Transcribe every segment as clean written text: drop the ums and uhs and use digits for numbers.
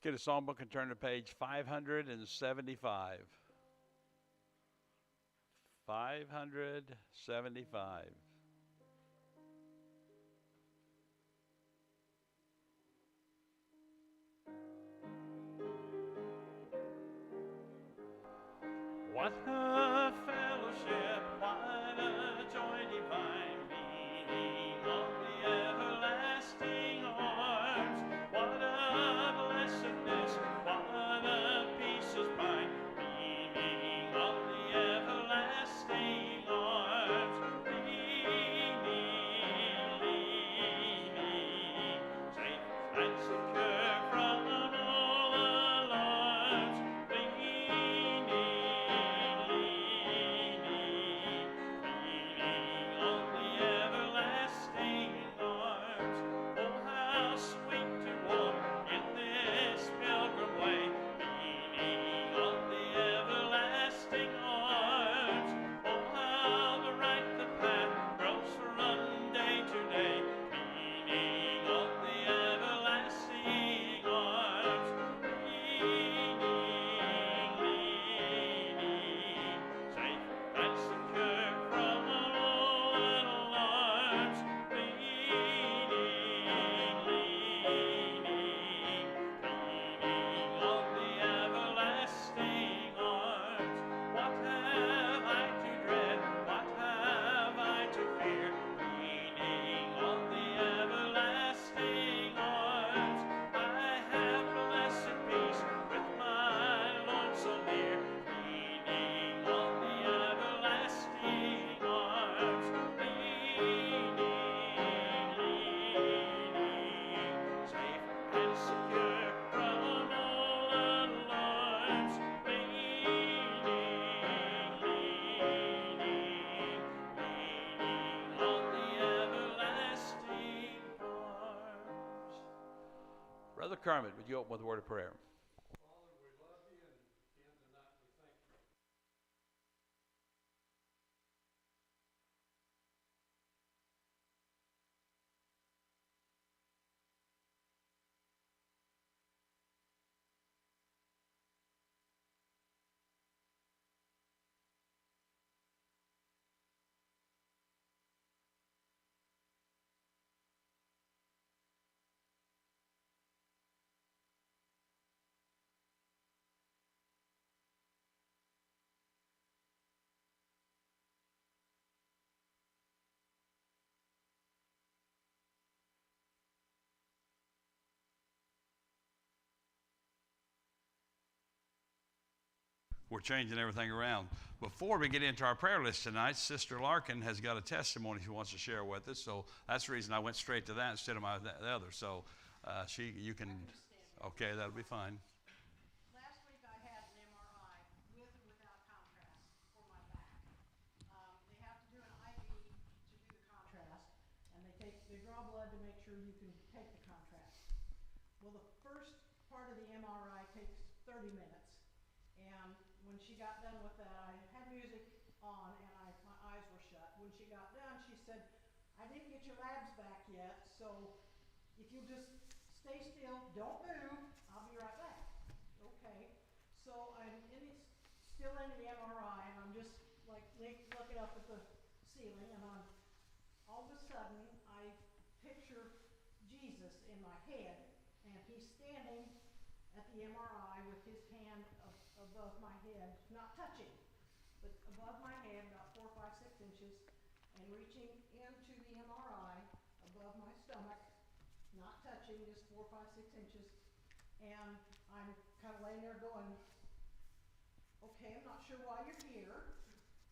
get a songbook and turn to page 575. 575. What a fellowship, what a joy divine, leaning on the everlasting arms. What a blessedness, what a peace is mine, leaning on the everlasting arms. Leaning, safe and secure from all alarms. Brother Kermit, would you open with a word of prayer? Father, we love you, and again tonight we thank you. We're changing everything around. Before we get into our prayer list tonight, Sister Larkin has got a testimony she wants to share with us. So that's the reason I went straight to that instead of the other. So you can, okay, that'll be fine. Last week I had an MRI with and without contrast for my back. They have to do an IV to do the contrast, and they draw blood to make sure you can take the contrast. Well, the first part of the MRI takes 30 minutes. And when she got done with that, I had music on and my eyes were shut. When she got done, she said, I didn't get your labs back yet, so if you just stay still, don't move, I'll be right back. Okay, so I'm still in the MRI, and I'm just like looking up at the ceiling, and all of a sudden I picture Jesus in my head, and he's standing at the MRI with his hand above my head, not touching, but above my head, about 4, 5, 6 inches, and reaching into the MRI above my stomach, not touching, just 4, 5, 6 inches. And I'm kind of laying there going, okay, I'm not sure why you're here,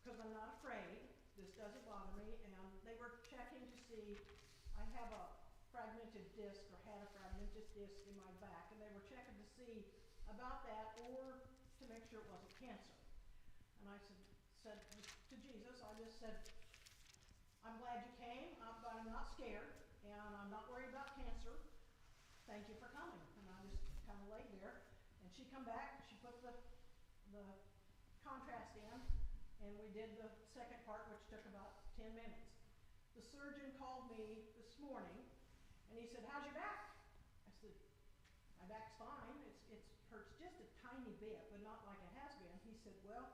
because I'm not afraid. This doesn't bother me. And they were checking to see, I have a fragmented disc, or had a fragmented disc in my back, and they were checking to see about that, or to make sure it wasn't cancer. And I said to Jesus, I just said, I'm glad you came, but I'm not scared, and I'm not worried about cancer. Thank you for coming. And I just kind of laid there, and she come back, she put the contrast in, and we did the second part, which took about 10 minutes. The surgeon called me this morning, and he said, how's your back? I said, my back's fine, it hurts just a tiny bit, but not like it has been. He said, well,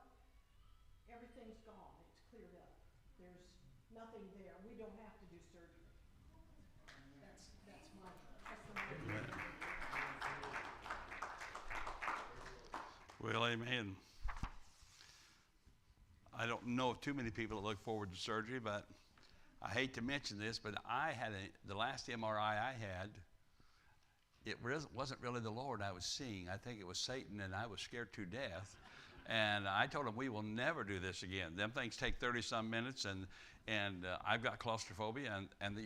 everything's gone, it's cleared up. There's nothing there, we don't have to do surgery. That's my testimony. Well, amen. I don't know of too many people that look forward to surgery, but I hate to mention this, but the last MRI I had, it wasn't really the Lord I was seeing. I think it was Satan, and I was scared to death. And I told him, we will never do this again. Them things take 30-some minutes, and I've got claustrophobia, and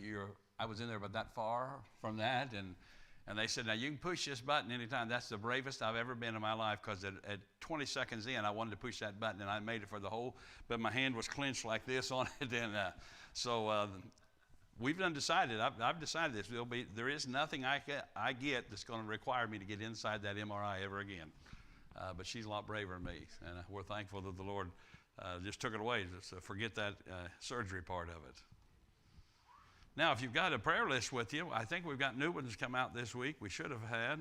I was in there about that far from that, and they said, now you can push this button anytime. That's the bravest I've ever been in my life, because at 20 seconds in, I wanted to push that button, and I made it for the whole, but my hand was clenched like this on it, and so we've decided, I've decided this, there is nothing I get that's going to require me to get inside that MRI ever again. But she's a lot braver than me, and we're thankful that the Lord just took it away, so forget that surgery part of it. Now, if you've got a prayer list with you, I think we've got new ones come out this week. We should have had.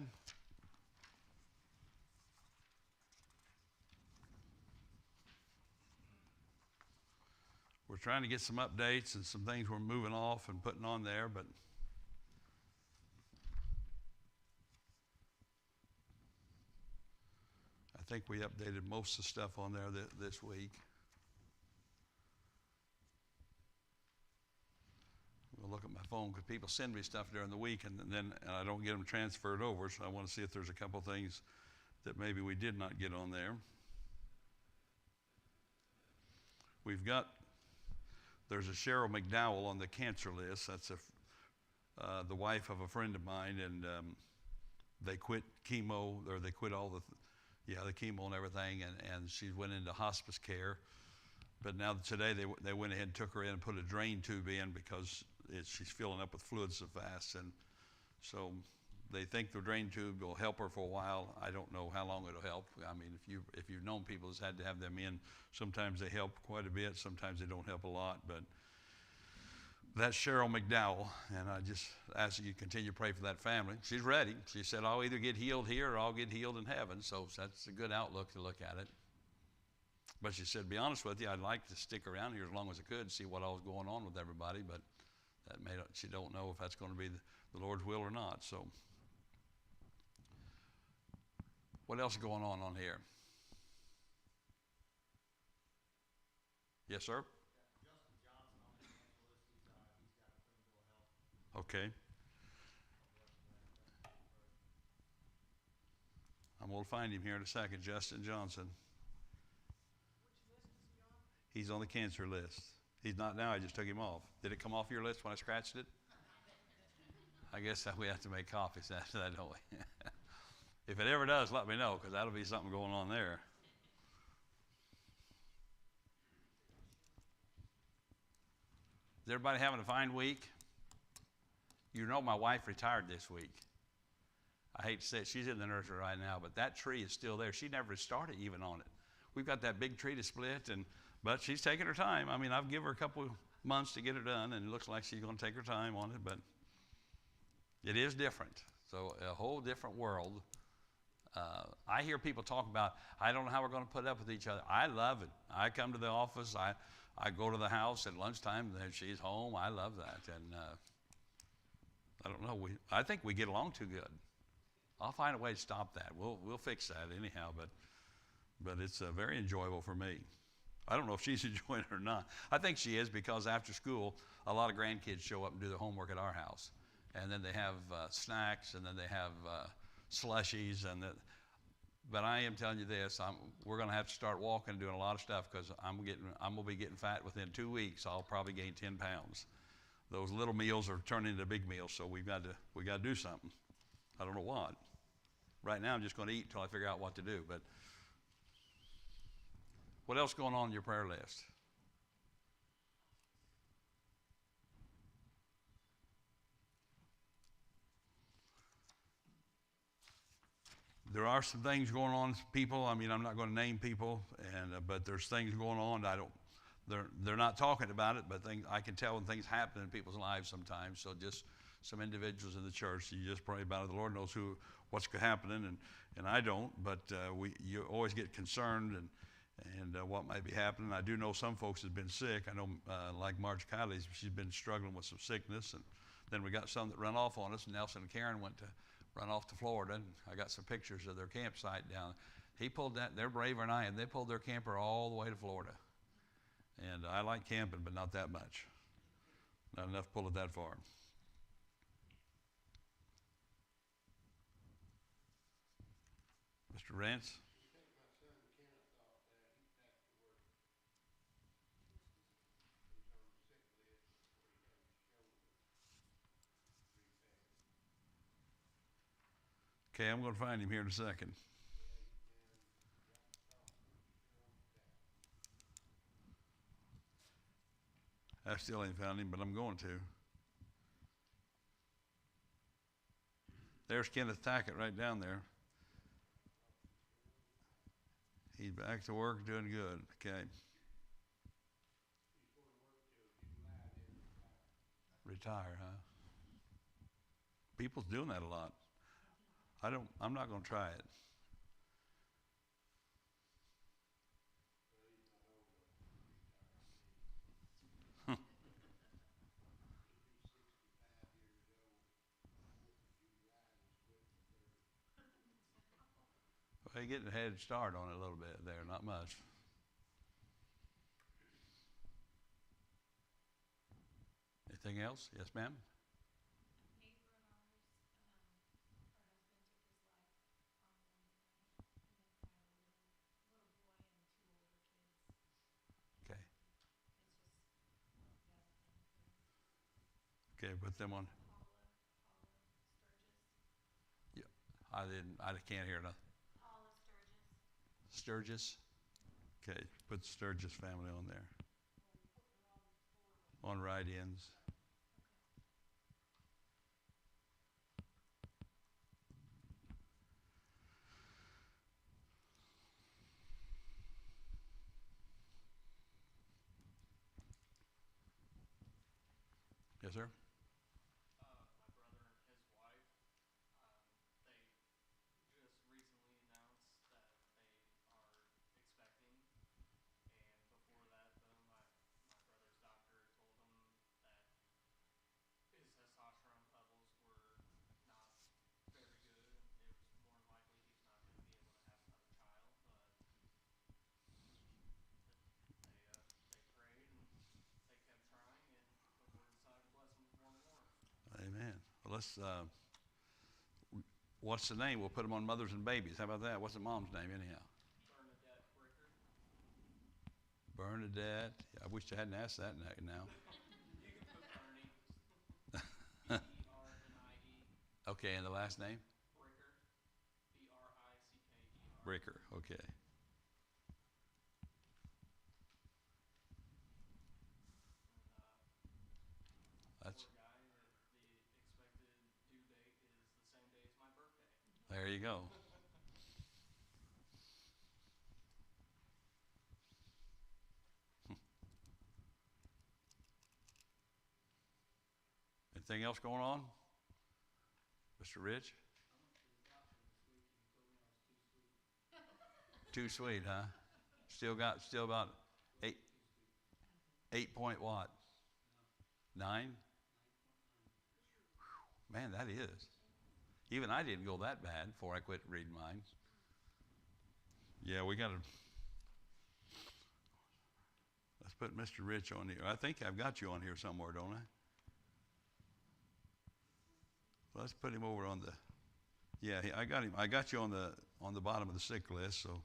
We're trying to get some updates and some things we're moving off and putting on there, but I think we updated most of the stuff on there this week. We'll look at my phone because people send me stuff during the week, and then I don't get them transferred over, so I want to see if there's a couple things that maybe we did not get on there. There's a Cheryl McDowell on the cancer list. That's the wife of a friend of mine, and they quit chemo, or they quit all the chemo and everything, and she went into hospice care. But now today they went ahead and took her in and put a drain tube in because she's filling up with fluid so fast, and so they think the drain tube will help her for a while. I don't know how long it'll help. I mean, if you've known people who's had to have them in, sometimes they help quite a bit, sometimes they don't help a lot. But that's Cheryl McDowell, and I just ask that you continue to pray for that family. She's ready. She said, I'll either get healed here or I'll get healed in heaven, so that's a good outlook to look at it. But she said, to be honest with you, I'd like to stick around here as long as I could, see what all was going on with everybody, but she don't know if that's going to be the Lord's will or not. So what else is going on here? Yes, sir? Justin Johnson on the cancel list, he's got a clean bill of health. Okay. I'm going to find him here in a second, Justin Johnson. Which list is he on? He's on the cancer list. He's not now, I just took him off. Did it come off your list when I scratched it? I guess we have to make copies after that, don't we? If it ever does, let me know, because that'll be something going on there. Is everybody having a fine week? You know my wife retired this week. I hate to say it, she's in the nursery right now, but that tree is still there. She never started even on it. We've got that big tree to split, but she's taking her time. I mean, I've given her a couple months to get it done, and it looks like she's going to take her time on it, but it is different. So a whole different world. I hear people talk about, I don't know how we're going to put up with each other. I love it. I come to the office, I go to the house at lunchtime, and she's home. I love that. And I don't know, I think we get along too good. I'll find a way to stop that. We'll fix that anyhow, but it's very enjoyable for me. I don't know if she's enjoying it or not. I think she is, because after school, a lot of grandkids show up and do their homework at our house. And then they have snacks, and then they have slushies, but I am telling you this, we're going to have to start walking and doing a lot of stuff, because I'm going to be getting fat within 2 weeks. I'll probably gain 10 pounds. Those little meals are turning into big meals, so we got to do something. I don't know what. Right now, I'm just going to eat until I figure out what to do. But what else going on your prayer list? There are some things going on, people. I mean, I'm not going to name people, but there's things going on. They're not talking about it, but I can tell when things happen in people's lives sometimes. So just some individuals in the church. You just pray about it. The Lord knows what's happening, and I don't. But you always get concerned and what might be happening. I do know some folks have been sick. I know, like Marge Kiley, she's been struggling with some sickness, and then we got some that run off on us. Nelson and Karen went to run off to Florida, and I got some pictures of their campsite down. He pulled that. They're braver than I am. They pulled their camper all the way to Florida, and I like camping, but not that much. Not enough to pull it that far. Mr. Rance? I think my son Kenneth thought that he's back to work. He's on the sick list where he had his shoulder repaired. Okay, I'm going to find him here in a second. Yeah, he's been got to talk to him, show him that. I still ain't found him, but I'm going to. There's Kenneth Tackett right down there. He's back to work, doing good. Okay. He's going to work till July, then retire. Retire, huh? People's doing that a lot. I'm not going to try it. Well, he's not old enough to retire. He'll be 65 years old July, and he's quit for 30. Well, you're getting a head start on it a little bit there, not much. Anything else? Yes, ma'am? Neighbor of ours, her husband took his life on Monday night, and they've got a little boy and two older kids. Okay. It's just devastating for us. Okay, put them on. Paula Sturgis. Yeah, I can't hear nothing. Paula Sturgis. Sturgis? Okay, put the Sturgis family on there. On write-ins. Yes, sir? My brother and his wife, they just recently announced that they are expecting, and before that, though, my brother's doctor told him that his testosterone levels were not very good. It was more than likely he was not going to be able to have another child, but they prayed and they kept trying, and the Lord decided to bless him with one more. Amen. Well, what's the name? We'll put them on mothers and babies. How about that? What's the mom's name anyhow? Bernadette Bricker. Bernadette. I wish I hadn't asked that now. You can put Bernie. B-E-R-N-I-E. Okay, and the last name? Bricker. B-R-I-C-K-E-R. Bricker. Okay. And, That's, poor guy, the expected due date is the same day as my birthday. there you go. Anything else going on? Mr. Rich? I went to the doctor this week and he told me I was too sweet. Too sweet, huh? Still about eight, Too sweet. 8 point what? No, 9? 9.9. Man, that is. Even I didn't go that bad before I quit reading mine. Yeah, we got to. Let's put Mr. Rich on here. I think I've got you on here somewhere, don't I? Let's put him over on the. Yeah, I got him. I got you on the bottom of the sick list. So.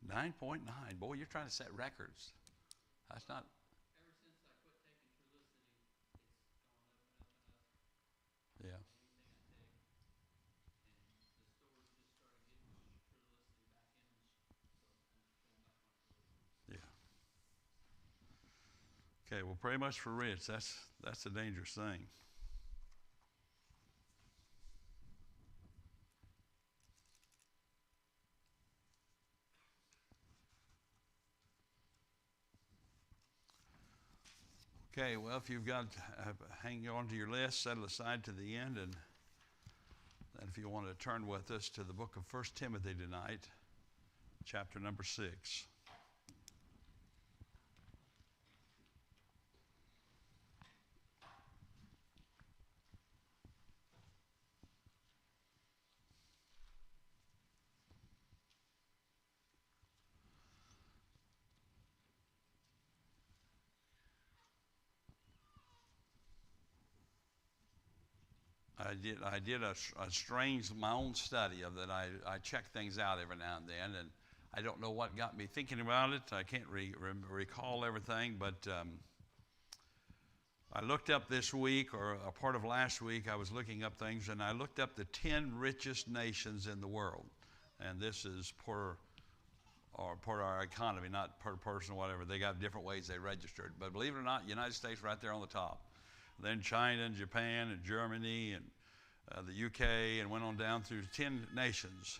$9.9. Boy, you're trying to set records. That's not. Ever since I quit taking Trulicity, it's gone up and up and up. Yeah. Anything I take. And the stores just started getting Trulicity back in, so I'm going back on Trulicity. Yeah. Okay, well, pray much for Rich. That's a dangerous thing. Okay, well, if you've got, hang on to your list, set it aside to the end, and then if you want to turn with us to the book of 1 Timothy tonight, chapter number 6. I did a strange, my own study of that. I check things out every now and then, and I don't know what got me thinking about it. I can't recall everything, but I looked up this week, or a part of last week, I was looking up things, and I looked up the 10 richest nations in the world. And this is per our economy, not per person or whatever. They got different ways they registered. But believe it or not, United States right there on the top. Then China and Japan and Germany and the UK, and went on down through 10 nations.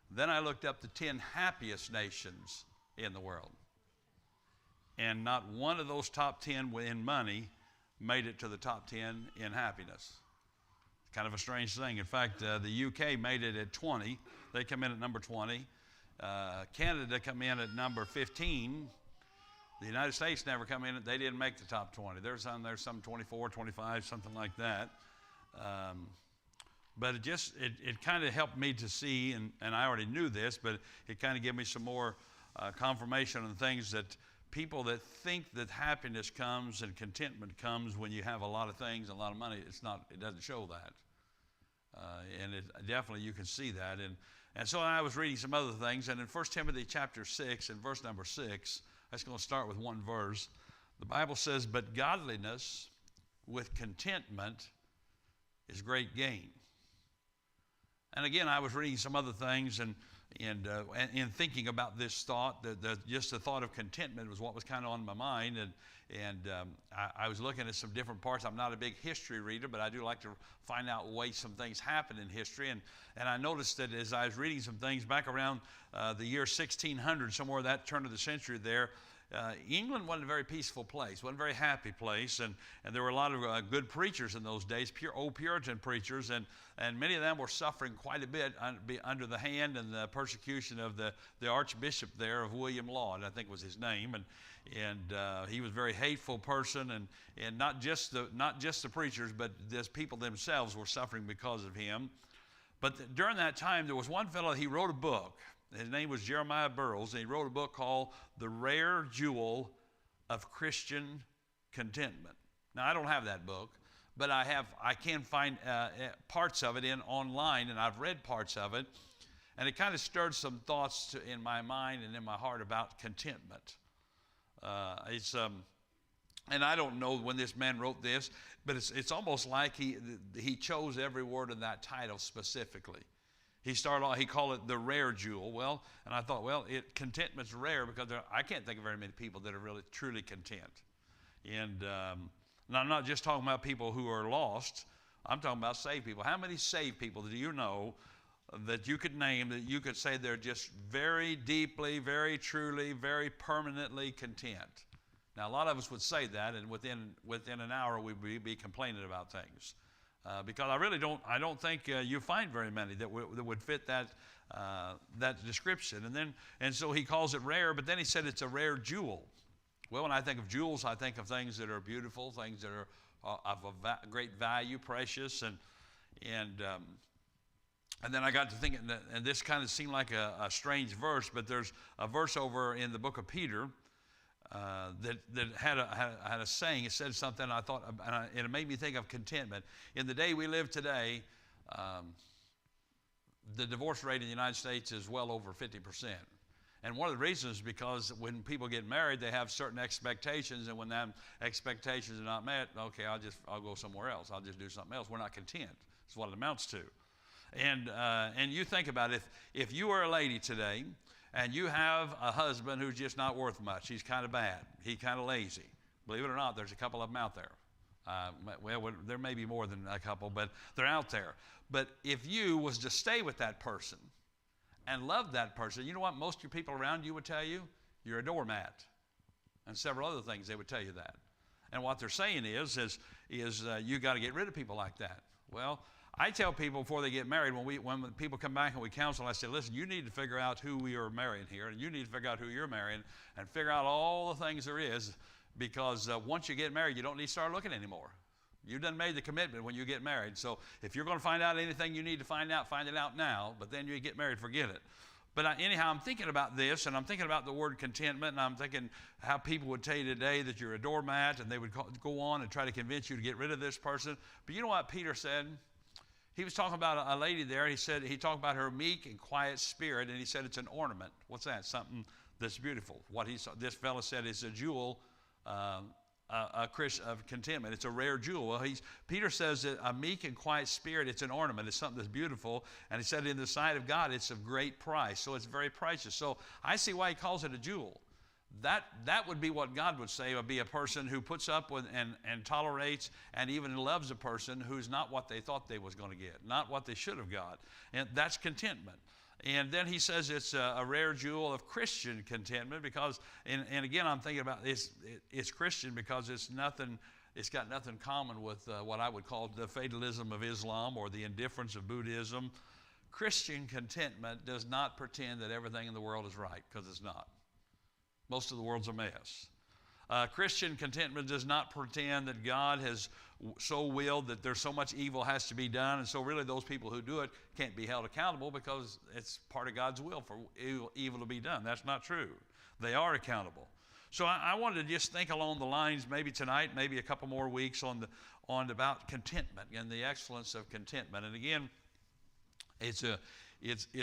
Then I looked up the 10 happiest nations in the world. And not one of those top 10 in money made it to the top 10 in happiness. Kind of a strange thing. In fact, the UK made it at 20. They come in at number 20. Canada come in at number 15. The United States never come in. They didn't make the top 20. There's some 24, 25, something like that. But it kind of helped me to see, and I already knew this, but it kind of gave me some more confirmation on things that people that think that happiness comes and contentment comes when you have a lot of things, a lot of money, it doesn't show that. And definitely you can see that. And so I was reading some other things, and in 1 Timothy chapter 6 and verse number 6, I'm just going to start with one verse. The Bible says, "But godliness with contentment is great gain." And again, I was reading some other things, and in thinking about this thought, just the thought of contentment was what was kind of on my mind, and I was looking at some different parts. I'm not a big history reader, but I do like to find out ways some things happen in history, and I noticed that as I was reading some things back around the year 1600, somewhere that turn of the century there, England wasn't a very peaceful place, wasn't a very happy place, and there were a lot of good preachers in those days, old Puritan preachers, and many of them were suffering quite a bit under the hand and the persecution of the Archbishop there of William Laud, I think was his name, and he was a very hateful person, and not just the preachers, but the people themselves were suffering because of him. But during that time, there was one fellow, he wrote a book. His name was Jeremiah Burroughs, and he wrote a book called The Rare Jewel of Christian Contentment. Now, I don't have that book, but I can find parts of it online, and I've read parts of it, and it kind of stirred some thoughts in my mind and in my heart about contentment. And I don't know when this man wrote this, but it's almost like he chose every word in that title specifically. He called it the rare jewel. Well, and I thought, contentment's rare because I can't think of very many people that are really truly content. And I'm not just talking about people who are lost. I'm talking about saved people. How many saved people do you know that you could name that you could say they're just very deeply, very truly, very permanently content? Now, a lot of us would say that, and within an hour we'd be complaining about things. Because I don't think you find very many that would fit that description. And so he calls it rare, but then he said it's a rare jewel. Well, when I think of jewels, I think of things that are beautiful, things that are of a great value, precious, and then I got to thinking, and this kind of seemed like a strange verse, but there's a verse over in the book of Peter that had a saying. It said something I thought, and it made me think of contentment. In the day we live today, the divorce rate in the United States is well over 50%. And one of the reasons is because when people get married, they have certain expectations, and when them expectations are not met, okay, I'll go somewhere else. I'll just do something else. We're not content. That's what it amounts to. And you think about it, if you are a lady today, and you have a husband who's just not worth much. He's kind of bad. He's kind of lazy. Believe it or not, there's a couple of them out there. There may be more than a couple, but they're out there. But if you was to stay with that person and love that person, you know what most of your people around you would tell you? You're a doormat. And several other things, they would tell you that. And what they're saying is you got to get rid of people like that. Well, I tell people before they get married, when people come back and we counsel, I say, listen, you need to figure out who we are marrying here, and you need to figure out who you're marrying, and figure out all the things there is, because once you get married, you don't need to start looking anymore. You done made the commitment when you get married. So if you're going to find out anything you need to find it out now, but then you get married, forget it. But anyhow, I'm thinking about this, and I'm thinking about the word contentment, and I'm thinking how people would tell you today that you're a doormat, and they would go on and try to convince you to get rid of this person. But you know what Peter said? He was talking about a lady there. He talked about her meek and quiet spirit, and he said it's an ornament. What's that? Something that's beautiful. This fellow said is a jewel, of contentment. It's a rare jewel. Well, Peter says that a meek and quiet spirit, it's an ornament. It's something that's beautiful. And he said in the sight of God, it's of great price. So it's very precious. So I see why he calls it a jewel. That would be what God would say, would be a person who puts up with and tolerates and even loves a person who's not what they thought they was going to get, not what they should have got. And that's contentment. And then he says it's a rare jewel of Christian contentment because, and again, I'm thinking about it's Christian because it's got nothing common with what I would call the fatalism of Islam or the indifference of Buddhism. Christian contentment does not pretend that everything in the world is right, because it's not. Most of the world's a mess. Christian contentment does not pretend that God has so willed that there's so much evil has to be done, and so really those people who do it can't be held accountable because it's part of God's will for evil to be done. That's not true. They are accountable. So I wanted to just think along the lines, maybe tonight, maybe a couple more weeks on about contentment and the excellence of contentment. And again, it's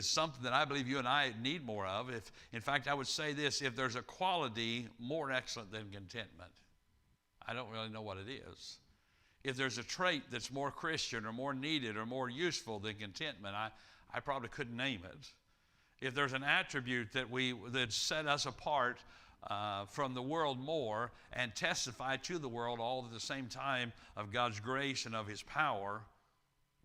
something that I believe you and I need more of. In fact, I would say this, if there's a quality more excellent than contentment, I don't really know what it is. If there's a trait that's more Christian or more needed or more useful than contentment, I probably couldn't name it. If there's an attribute that set us apart from the world more and testify to the world all at the same time of God's grace and of His power,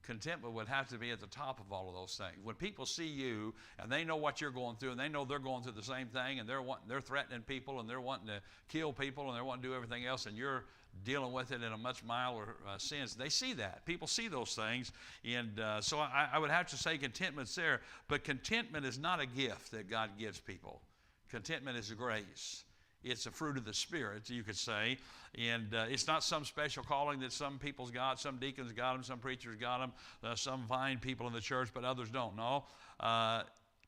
contentment would have to be at the top of all of those things. When people see you and they know what you're going through and they know they're going through the same thing and they're threatening people and they're wanting to kill people and they're wanting to do everything else and you're dealing with it in a much milder sense, they see that. People see those things. And so I would have to say contentment's there. But contentment is not a gift that God gives people. Contentment is a grace. It's a fruit of the Spirit, you could say. And it's not some special calling that some people's got, some deacons got them, some preachers got them, some fine people in the church, but others don't. No,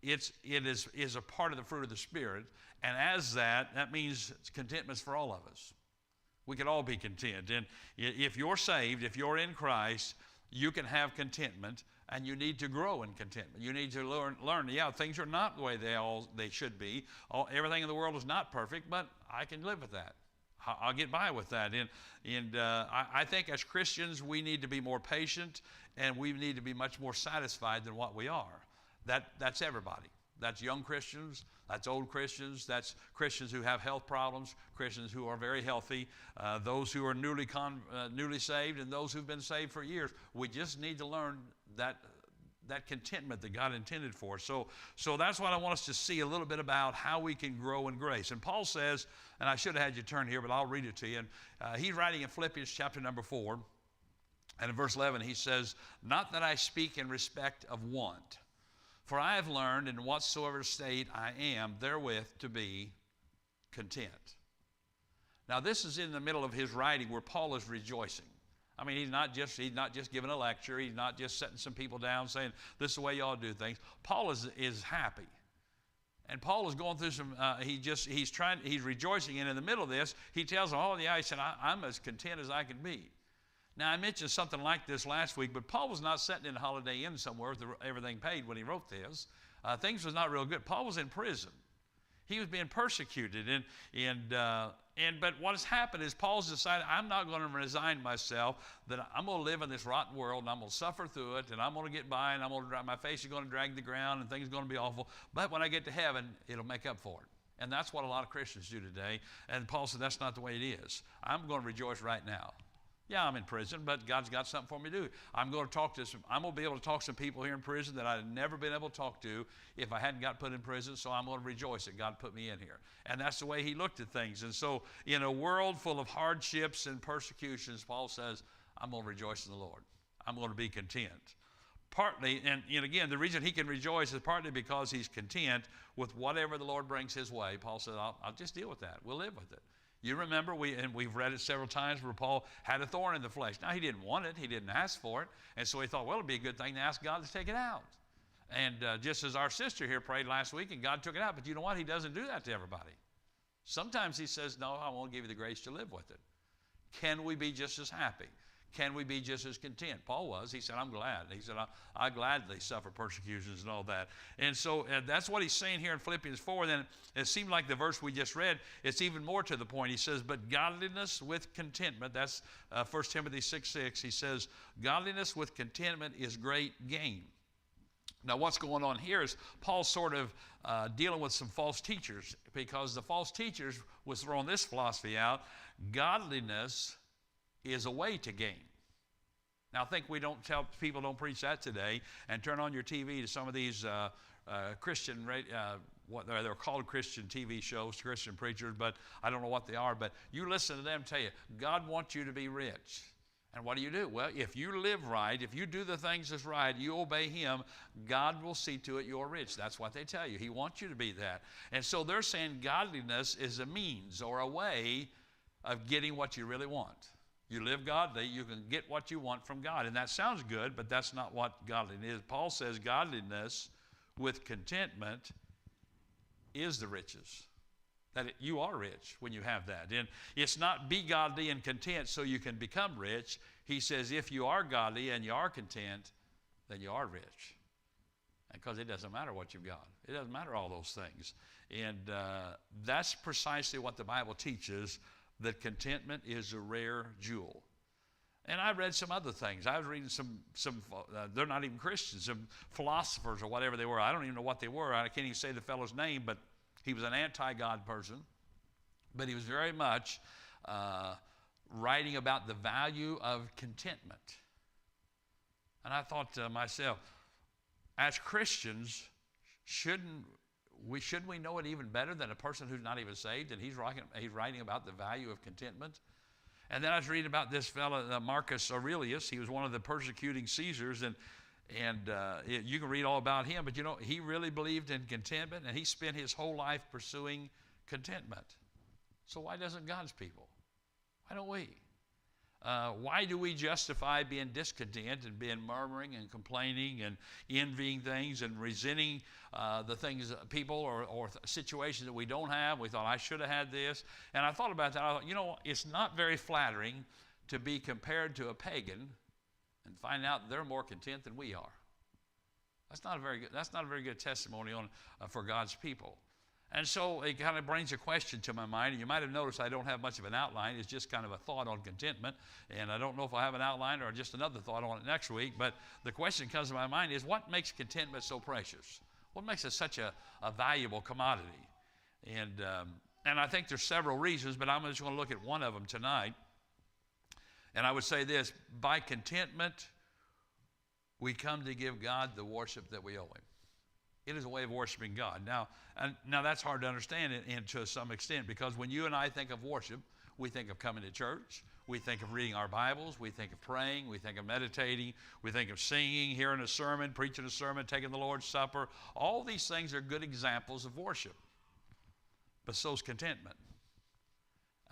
it is a part of the fruit of the Spirit. And as that means contentment's for all of us. We can all be content. And if you're saved, if you're in Christ, you can have contentment, and you need to grow in contentment. You need to learn. Yeah, things are not the way they should be. Everything in the world is not perfect, but I can live with that. I'll get by with that. And I think as Christians, we need to be more patient, and we need to be much more satisfied than what we are. That's everybody. That's young Christians, that's old Christians, that's Christians who have health problems, Christians who are very healthy, those who are newly saved, and those who've been saved for years. We just need to learn that contentment that God intended for us. So that's what I want us to see a little bit about how we can grow in grace. And Paul says, and I should have had you turn here, but I'll read it to you. And he's writing in Philippians chapter number 4, and in verse 11 he says, "Not that I speak in respect of want, for I have learned in whatsoever state I am therewith to be content." Now this is in the middle of his writing where Paul is rejoicing. I mean, he's not just giving a lecture. He's not just setting some people down saying, this is the way y'all do things. Paul is happy. And Paul is going through some, he's rejoicing. And in the middle of this, he tells them, he said, I'm as content as I can be. Now, I mentioned something like this last week, but Paul was not sitting in a Holiday Inn somewhere with everything paid when he wrote this. Things was not real good. Paul was in prison. He was being persecuted. But what has happened is Paul's decided, I'm not going to resign myself, that I'm going to live in this rotten world, and I'm going to suffer through it, and I'm going to get by, and my face is going to drag the ground, and things are going to be awful. But when I get to heaven, it'll make up for it. And that's what a lot of Christians do today. And Paul said, that's not the way it is. I'm going to rejoice right now. Yeah, I'm in prison, but God's got something for me to do. I'm going to be able to talk to some people here in prison that I'd never been able to talk to if I hadn't got put in prison, so I'm going to rejoice that God put me in here. And that's the way he looked at things. And so in a world full of hardships and persecutions, Paul says, I'm going to rejoice in the Lord. I'm going to be content. Partly, and again, the reason he can rejoice is partly because he's content with whatever the Lord brings his way. Paul says, I'll just deal with that. We'll live with it. You remember, we've read it several times where Paul had a thorn in the flesh. Now, he didn't want it. He didn't ask for it. And so he thought, well, it'd be a good thing to ask God to take it out. And just as our sister here prayed last week, and God took it out. But you know what? He doesn't do that to everybody. Sometimes he says, no, I won't give you the grace to live with it. Can we be just as happy? Can we be just as content? Paul was. He said, I'm glad. He said, I gladly suffer persecutions and all that. And so that's what he's saying here in Philippians 4. Then it seemed like the verse we just read, it's even more to the point. He says, but godliness with contentment, that's 1 Timothy 6:6. He says, godliness with contentment is great gain. Now, what's going on here is Paul's sort of dealing with some false teachers, because the false teachers was throwing this philosophy out. Godliness is a way to gain. Now, I think we don't tell people, don't preach that today, and turn on your TV to some of these Christian, what they're called Christian TV shows, Christian preachers, but I don't know what they are. But you listen to them tell you, God wants you to be rich. And what do? Well, if you live right, if you do the things that's right, you obey him, God will see to it you're rich. That's what they tell you. He wants you to be that. And so they're saying godliness is a means or a way of getting what you really want. You live godly, you can get what you want from God. And that sounds good, but that's not what godliness is. Paul says godliness with contentment is the riches. You are rich when you have that. And it's not be godly and content so you can become rich. He says if you are godly and you are content, then you are rich. Because it doesn't matter what you've got. It doesn't matter all those things. And that's precisely what the Bible teaches, that contentment is a rare jewel. And I read some other things. I was reading some they're not even Christians, some philosophers or whatever they were. I don't even know what they were. I can't even say the fellow's name, but he was an anti-God person. But he was very much writing about the value of contentment. And I thought to myself, as Christians, shouldn't we know it even better than a person who's not even saved? And he's writing about the value of contentment. And then I was reading about this fellow, Marcus Aurelius. He was one of the persecuting Caesars, and you can read all about him. But you know, he really believed in contentment, and he spent his whole life pursuing contentment. So why doesn't God's people? Why don't we? Why do we justify being discontent and being murmuring and complaining and envying things and resenting the things, people or situations that we don't have? We thought, I should have had this. And I thought about that. I thought, you know, it's not very flattering to be compared to a pagan and find out they're more content than we are. That's not a very good testimony for God's people. And so it kind of brings a question to my mind. And you might have noticed I don't have much of an outline. It's just kind of a thought on contentment. And I don't know if I'll have an outline or just another thought on it next week. But the question that comes to my mind is, what makes contentment so precious? What makes it such a valuable commodity? And I think there's several reasons, but I'm just going to look at one of them tonight. And I would say this: by contentment, we come to give God the worship that we owe him. It is a way of worshiping God. Now that's hard to understand and to some extent, because when you and I think of worship, we think of coming to church, we think of reading our Bibles, we think of praying, we think of meditating, we think of singing, hearing a sermon, preaching a sermon, taking the Lord's Supper. All these things are good examples of worship. But so is contentment.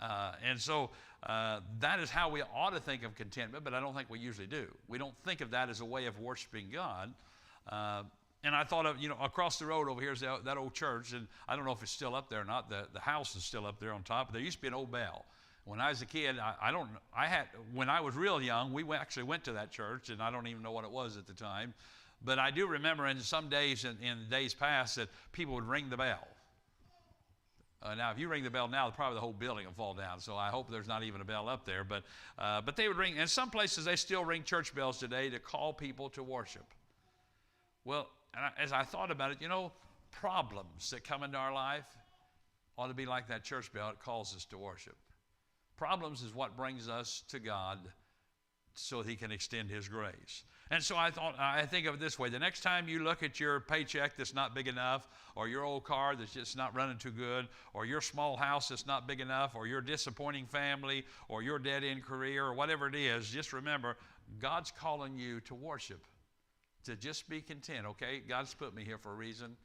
And so that is how we ought to think of contentment, but I don't think we usually do. We don't think of that as a way of worshiping God. And I thought of, you know, across the road over here is that old church, and I don't know if it's still up there or not. The house is still up there on top. There used to be an old bell. When I was a kid, when I was real young, we actually went to that church, and I don't even know what it was at the time. But I do remember in some days, in days past, that people would ring the bell. Now, if you ring the bell now, probably the whole building will fall down. So I hope there's not even a bell up there. But they would ring. In some places, they still ring church bells today to call people to worship. Well, as I thought about it, you know, problems that come into our life ought to be like that church bell. It calls us to worship. Problems is what brings us to God so he can extend his grace. And so I think of it this way. The next time you look at your paycheck that's not big enough, or your old car that's just not running too good, or your small house that's not big enough, or your disappointing family, or your dead-end career, or whatever it is, just remember, God's calling you to worship, to just be content, okay? God's put me here for a reason.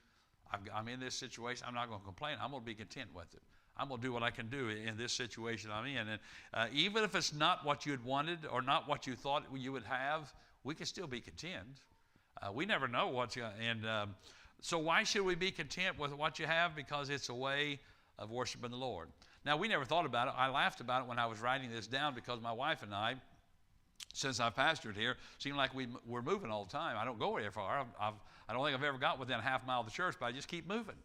I'm in this situation. I'm not going to complain. I'm going to be content with it. I'm going to do what I can do in this situation I'm in. And even if it's not what you had wanted or not what you thought you would have, we can still be content. We never know what's going to, so why should we be content with what you have? Because it's a way of worshiping the Lord. Now, we never thought about it. I laughed about it when I was writing this down because my wife and I, since I've pastored here, seem like we're moving all the time. I don't go very far. I don't think I've ever got within a half mile of the church, but I just keep moving.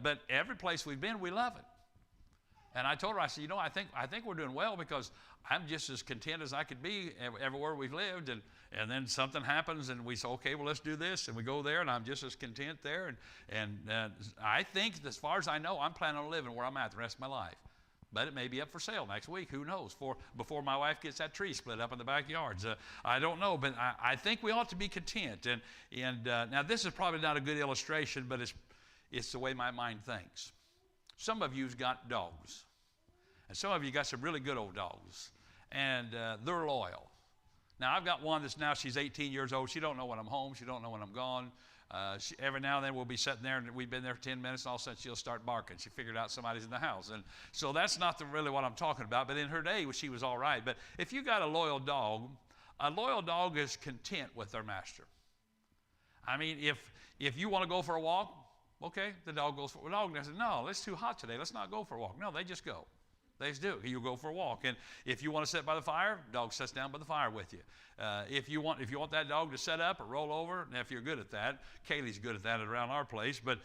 But every place we've been, we love it. And I told her, I said, you know, I think we're doing well because I'm just as content as I could be everywhere we've lived. And then something happens and we say, okay, well, let's do this. And we go there and I'm just as content there. And I think, as far as I know, I'm planning on living where I'm at the rest of my life. But it may be up for sale next week. Who knows? Before my wife gets that tree split up in the backyards. I don't know, but I think we ought to be content. And now this is probably not a good illustration, but it's the way my mind thinks. Some of you's got dogs. And some of you got some really good old dogs. And they're loyal. Now, I've got one she's 18 years old. She don't know when I'm home. She don't know when I'm gone. Every now and then we'll be sitting there and we've been there for 10 minutes and all of a sudden she'll start barking. She figured out somebody's in the house. And so that's not really what I'm talking about. But in her day, she was all right. But if you got a loyal dog is content with their master. I mean, if you want to go for a walk, okay, the dog goes for a dog. And I said, no, it's too hot today. Let's not go for a walk. No, they just go. They just do. You go for a walk. And if you want to sit by the fire, dog sits down by the fire with you. If you want that dog to sit up or roll over, and if you're good at that, Kaylee's good at that around our place, but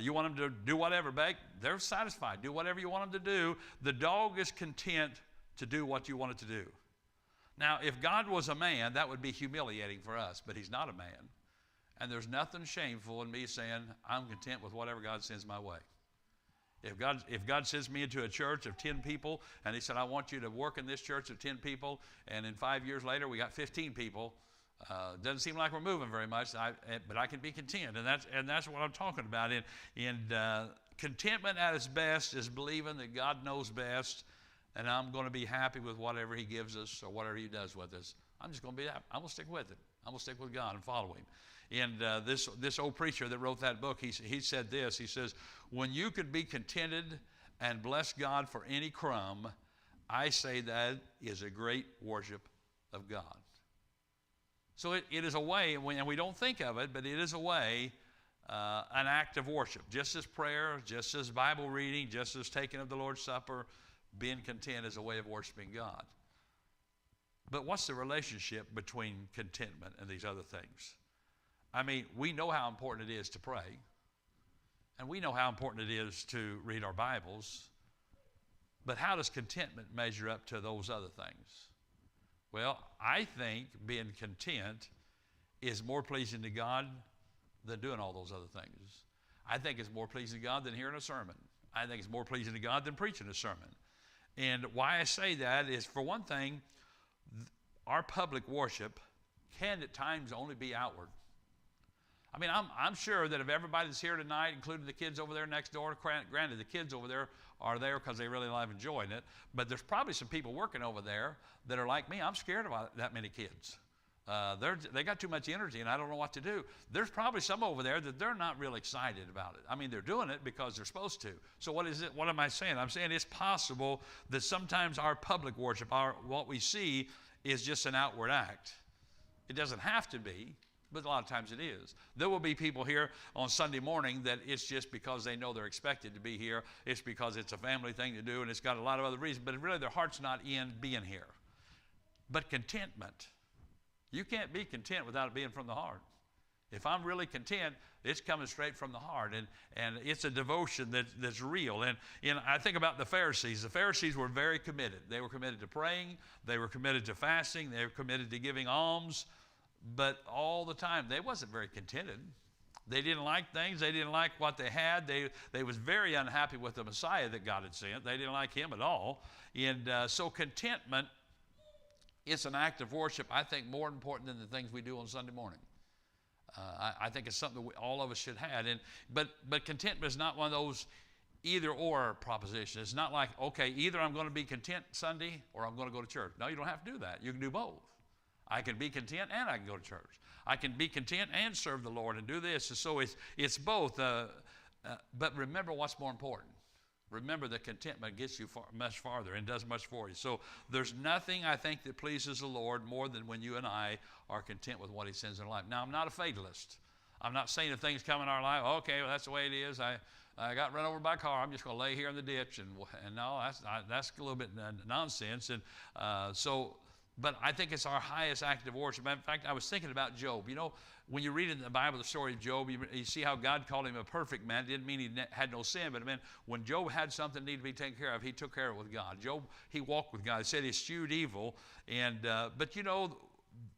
you want them to do whatever, back, they're satisfied. Do whatever you want them to do. The dog is content to do what you want it to do. Now, if God was a man, that would be humiliating for us, but he's not a man. And there's nothing shameful in me saying, I'm content with whatever God sends my way. If God sends me into a church of 10 people, and he said, I want you to work in this church of 10 people, and in 5 years later we got 15 people, doesn't seem like we're moving very much, but I can be content, and that's what I'm talking about. Contentment at its best is believing that God knows best, and I'm going to be happy with whatever he gives us or whatever he does with us. I'm just going to be happy. I'm going to stick with it. I'm going to stick with God and follow him. And this old preacher that wrote that book, he said this. He says, when you could be contented and bless God for any crumb, I say that is a great worship of God. So it is a way, and we don't think of it, but it is a way, an act of worship. Just as prayer, just as Bible reading, just as taking of the Lord's Supper, being content is a way of worshiping God. But what's the relationship between contentment and these other things? I mean, we know how important it is to pray, and we know how important it is to read our Bibles, but how does contentment measure up to those other things? Well, I think being content is more pleasing to God than doing all those other things. I think it's more pleasing to God than hearing a sermon. I think it's more pleasing to God than preaching a sermon. And why I say that is, for one thing, our public worship can at times only be outward. I mean, I'm sure that if everybody that's here tonight, including the kids over there next door, granted the kids over there are there because they really love enjoying it, but there's probably some people working over there that are like me. I'm scared about that many kids. They got too much energy and I don't know what to do. There's probably some over there that they're not really excited about it. I mean, they're doing it because they're supposed to. So what is it? What am I saying? I'm saying it's possible that sometimes our public worship, what we see, is just an outward act. It doesn't have to be, but a lot of times it is. There will be people here on Sunday morning that it's just because they know they're expected to be here. It's because it's a family thing to do, and it's got a lot of other reasons, but really their heart's not in being here. But contentment, you can't be content without it being from the heart. If I'm really content, it's coming straight from the heart, and it's a devotion that's real. And I think about the Pharisees. The Pharisees were very committed. They were committed to praying. They were committed to fasting. They were committed to giving alms. But all the time, they wasn't very contented. They didn't like things. They didn't like what they had. They was very unhappy with the Messiah that God had sent. They didn't like him at all. And so contentment it's an act of worship, I think, more important than the things we do on Sunday morning. I think it's something that all of us should have. But contentment is not one of those either or propositions. It's not like, okay, either I'm going to be content Sunday or I'm going to go to church. No, you don't have to do that. You can do both. I can be content and I can go to church. I can be content and serve the Lord and do this. And so it's both. But remember what's more important. Remember that contentment gets you much farther and does much for you. So there's nothing, I think, that pleases the Lord more than when you and I are content with what he sends in our life. Now, I'm not a fatalist. I'm not saying if things come in our life, okay, well, that's the way it is. I got run over by a car. I'm just going to lay here in the ditch. And no, that's a little bit nonsense. But I think it's our highest act of worship. In fact, I was thinking about Job. You know, when you read in the Bible the story of Job, you see how God called him a perfect man. It didn't mean he had no sin, but it meant when Job had something that needed to be taken care of, he took care of it with God. Job, he walked with God. He said he eschewed evil. But you know,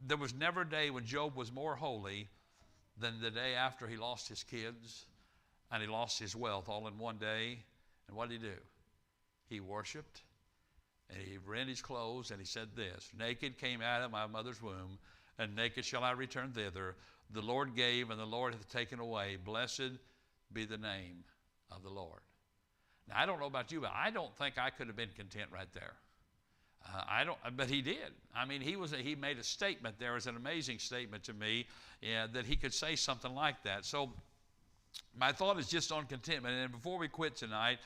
there was never a day when Job was more holy than the day after he lost his kids and he lost his wealth all in one day. And what did he do? He worshiped. And he rent his clothes, and he said this, naked came out of my mother's womb, and naked shall I return thither. The Lord gave, and the Lord hath taken away. Blessed be the name of the Lord. Now, I don't know about you, but I don't think I could have been content right there. But he did. I mean, he made a statement there. It's an amazing statement to me, that he could say something like that. So my thought is just on contentment. And before we quit tonight,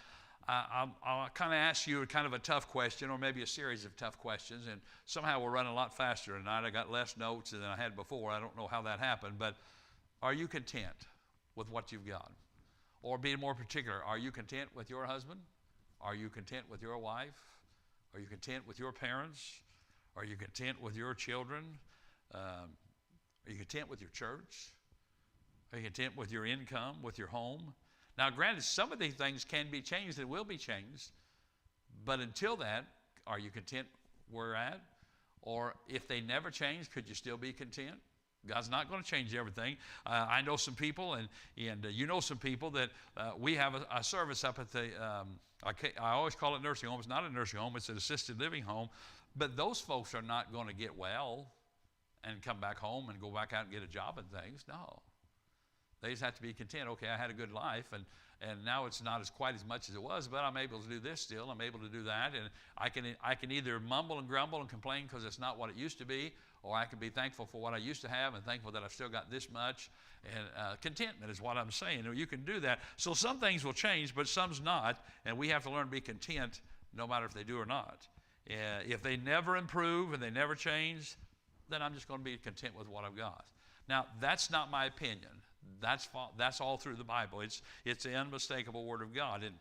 I'll kind of ask you kind of a tough question, or maybe a series of tough questions, and somehow we're running a lot faster tonight. I got less notes than I had before. I don't know how that happened, but are you content with what you've got? Or being more particular, are you content with your husband? Are you content with your wife? Are you content with your parents? Are you content with your children? Are you content with your church? Are you content with your income, with your home? Now, granted, some of these things can be changed and will be changed, but until that, are you content where you're at? Or if they never change, could you still be content? God's not going to change everything. I know some people, and you know some people that we have a service up at the, I always call it nursing home. It's not a nursing home. It's an assisted living home. But those folks are not going to get well and come back home and go back out and get a job and things. No. They just have to be content. Okay, I had a good life, and now it's not quite as much as it was, but I'm able to do this still. I'm able to do that, and I can either mumble and grumble and complain because it's not what it used to be, or I can be thankful for what I used to have and thankful that I've still got this much. And contentment is what I'm saying. You can do that. So some things will change, but some's not, and we have to learn to be content no matter if they do or not. If they never improve and they never change, then I'm just going to be content with what I've got. Now, that's not my opinion. That's all through the Bible. It's the unmistakable Word of God. And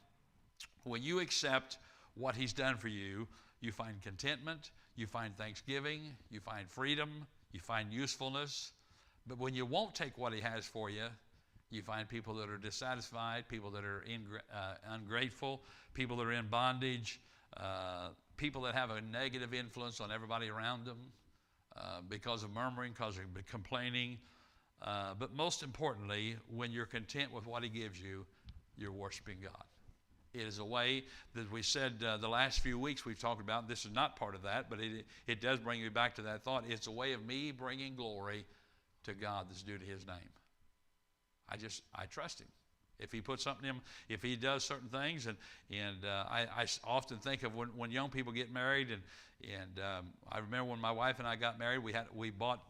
when you accept what He's done for you, you find contentment, you find thanksgiving, you find freedom, you find usefulness. But when you won't take what He has for you, you find people that are dissatisfied, people that are ungrateful, people that are in bondage, people that have a negative influence on everybody around them because of murmuring, because of complaining. But most importantly, when you're content with what He gives you, you're worshiping God. It is a way that we said the last few weeks we've talked about. This is not part of that, but it does bring me back to that thought. It's a way of me bringing glory to God that's due to His name. I trust Him. If He puts something in, if He does certain things, and I often think of when young people get married, and I remember when my wife and I got married,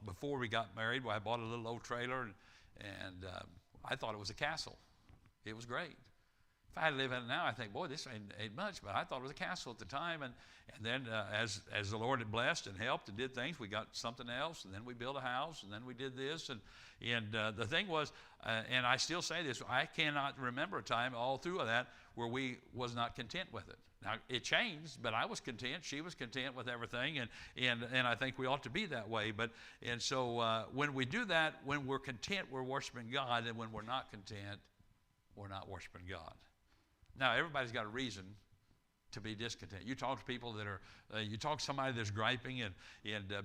before we got married, I bought a little old trailer, and I thought it was a castle. It was great. If I had to live in it now, I think, boy, this ain't much, but I thought it was a castle at the time, and then as the Lord had blessed and helped and did things, we got something else, and then we built a house, and then we did this, and the thing was, and I still say this, I cannot remember a time all through that where we was not content with it. Now, it changed, but I was content. She was content with everything, and I think we ought to be that way. So when we do that, when we're content, we're worshiping God, and when we're not content, we're not worshiping God. Now, everybody's got a reason to be discontent. You talk to people that are, you talk to somebody that's griping, and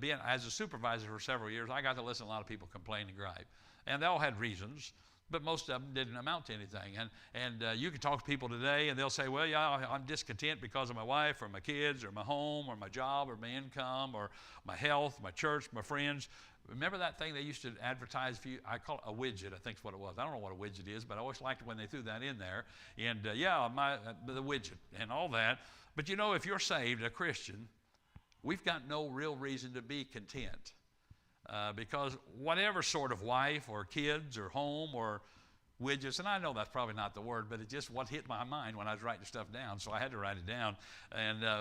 being as a supervisor for several years, I got to listen to a lot of people complain and gripe. And they all had reasons. But most of them didn't amount to anything. And you can talk to people today, and they'll say, well, yeah, I'm discontent because of my wife or my kids or my home or my job or my income or my health, my church, my friends. Remember that thing they used to advertise for you? I call it a widget, I think is what it was. I don't know what a widget is, but I always liked it when they threw that in there. And the widget and all that. But you know, if you're saved, a Christian, we've got no real reason to be content. Because whatever sort of wife or kids or home or widgets, and I know that's probably not the word, but it just what hit my mind when I was writing stuff down, so I had to write it down.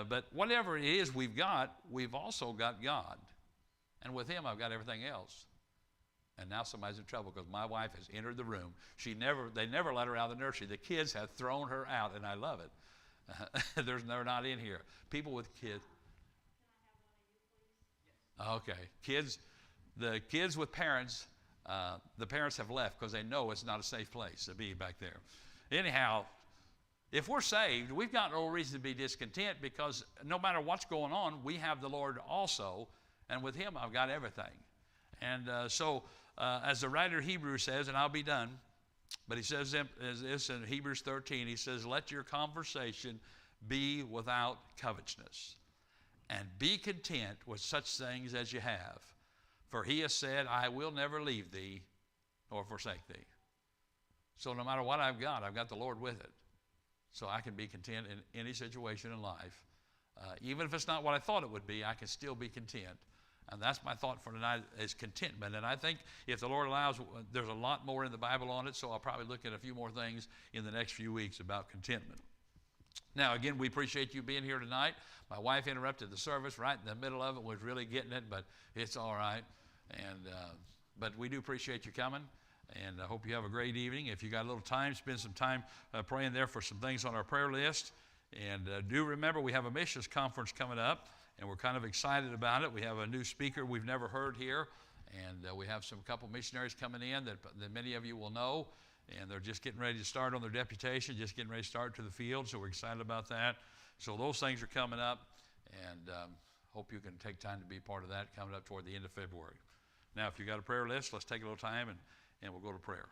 But whatever it is we've also got God. And with him, I've got everything else. And now somebody's in trouble because my wife has entered the room. They never let her out of the nursery. The kids have thrown her out, and I love it. They're not in here. People with kids. Okay, kids. The kids with parents, the parents have left because they know it's not a safe place to be back there. Anyhow, if we're saved, we've got no reason to be discontent because no matter what's going on, we have the Lord also, and with him I've got everything. And so as the writer of Hebrews says, and I'll be done, but he says this in Hebrews 13, he says, let your conversation be without covetousness, and be content with such things as you have. For he has said, I will never leave thee nor forsake thee. So no matter what I've got the Lord with it. So I can be content in any situation in life. Even if it's not what I thought it would be, I can still be content. And that's my thought for tonight is contentment. And I think if the Lord allows, there's a lot more in the Bible on it, so I'll probably look at a few more things in the next few weeks about contentment. Now, again, we appreciate you being here tonight. My wife interrupted the service right in the middle of it, was really getting it, but it's all right. But we do appreciate you coming, and I hope you have a great evening. If you got a little time, spend some time praying there for some things on our prayer list. And do remember, we have a missions conference coming up, and we're kind of excited about it. We have a new speaker we've never heard here, and we have some couple missionaries coming in that many of you will know. And they're just getting ready to start on their deputation, just getting ready to start to the field, so we're excited about that. So those things are coming up, and hope you can take time to be part of that coming up toward the end of February. Now, if you got a prayer list, let's take a little time, and we'll go to prayer.